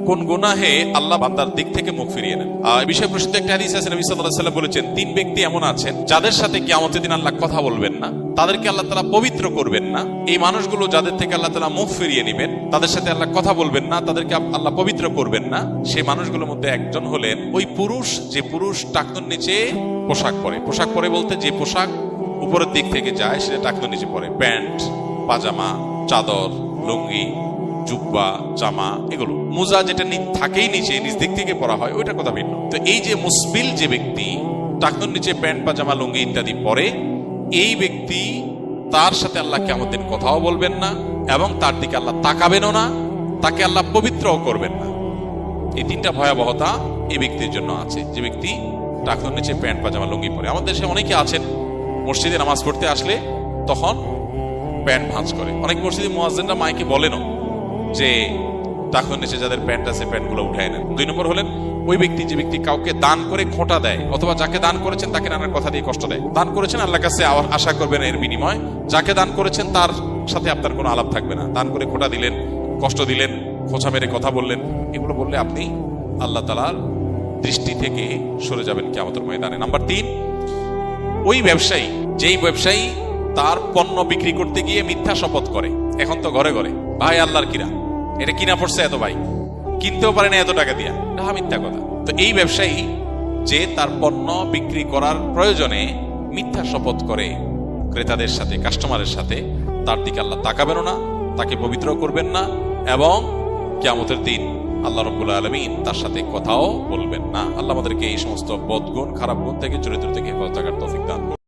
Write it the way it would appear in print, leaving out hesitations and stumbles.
কোন গুনাহে আল্লাহ বান্দার দিক থেকে মুখ ফিরিয়ে নেন। এই বিষয়ে প্রসিদ্ধ একটা হাদিস আছে, নবী সাল্লাল্লাহু আলাইহি ওয়াসাল্লাম বলেছেন, 3 ব্যক্তি এমন আছেন যাদের সাথে কিয়ামতের দিন আল্লাহ কথা বলবেন না, তাদেরকে আল্লাহ তাআলা পবিত্র করবেন না। এই মানুষগুলো যাদের থেকে আল্লাহ তাআলা মুখ ফিরিয়ে নেবেন, তাদের সাথে আল্লাহ কথা বলবেন না, তাদেরকে আল্লাহ পবিত্র করবেন না। সেই মানুষগুলোর মধ্যে একজন হলেন ওই পুরুষ, যে পুরুষ টাকনুর নিচে পোশাক পরে। পোশাক পরে বলতে যে পোশাক উপরের দিক থেকে যায় সেটা টাকনুর নিচে পরে, প্যান্ট, পাজামা, চাদর, লুঙ্গি, জুব্বা, জামা, এগুলো। মোজা যেটা থাকেই নিচে, নিচ দিক থেকে পরা হয়, ওইটা কথা ভিন্ন। তো এই যে মুসবিল যে ব্যক্তি টাকনুর নিচে প্যান্ট, পাজামা, লুঙ্গি ইত্যাদি পরে, এই ব্যক্তি তার সাথে আল্লাহ কিয়ামতের দিন কথাও বলবেন না এবং তার দিকে আল্লাহ তাকাবেনও না, তাকে আল্লাহ পবিত্রও করবেন না। এই 3টা ভয়াবহতা এই ব্যক্তির জন্য আছে, যে ব্যক্তি টাকনুর নিচে প্যান্ট, পাজামা, লুঙ্গি পরে। আমাদের দেশে অনেকে আছেন মসজিদে নামাজ পড়তে আসলে তখন প্যান্ট ভাঁজ করে। অনেক মসজিদে মুয়াজ্জিনরা মাইকে বলেনও যে টাকনুর নিচে যাদের প্যান্ট আছে প্যান্টগুলো উঠায় নেন। 2 নম্বর হলেন ওই ব্যক্তি, যে ব্যক্তি কাউকে দান করে খোঁটা দেয়, অথবা যাকে দান করেছেন তাকে নানান কথা দিয়ে কষ্ট দেয়। দান করেছেন, আল্লাহর কাছে আশা করবেন এর বিনিময়। যাকে দান করেছেন তার সাথে আপনার কোনো আলাপ থাকবে না। দান করে খোঁটা দিলেন, কষ্ট দিলেন, খোঁচা মেরে কথা বললেন, এগুলো বললে আপনি আল্লাহ তাআলার দৃষ্টি থেকে সরে যাবেন কিয়ামতের ময়দানে। নাম্বার 3, ওই ব্যবসায়ী, যেই ব্যবসায়ী তার পণ্য বিক্রি করতে গিয়ে মিথ্যা শপথ করে। এখন তো ঘরে ঘরে ভাই আল্লাহর কিরা, এটা কিনা পড়ছে এত, ভাই কিনতেও পারে না এত টাকা দিয়া, এটা মিথ্যা কথা। তো এই ব্যবসায়ী যে তার পণ্য বিক্রি করার প্রয়োজনে মিথ্যা শপথ করে ক্রেতাদের সাথে, কাস্টমারের সাথে, তার দিকে আল্লাহ তাকাবেন না, তাকে পবিত্র করবেন না এবং কিয়ামতের দিন আল্লাহ রাব্বুল আলামিন তার সাথে কথাও বলবেন না। আল্লাহ আমাদেরকে এই সমস্ত বদগুণ, খারাপ গুণ থেকে, চরিত্র থেকে হেফাজত করার তৌফিক দান করুন।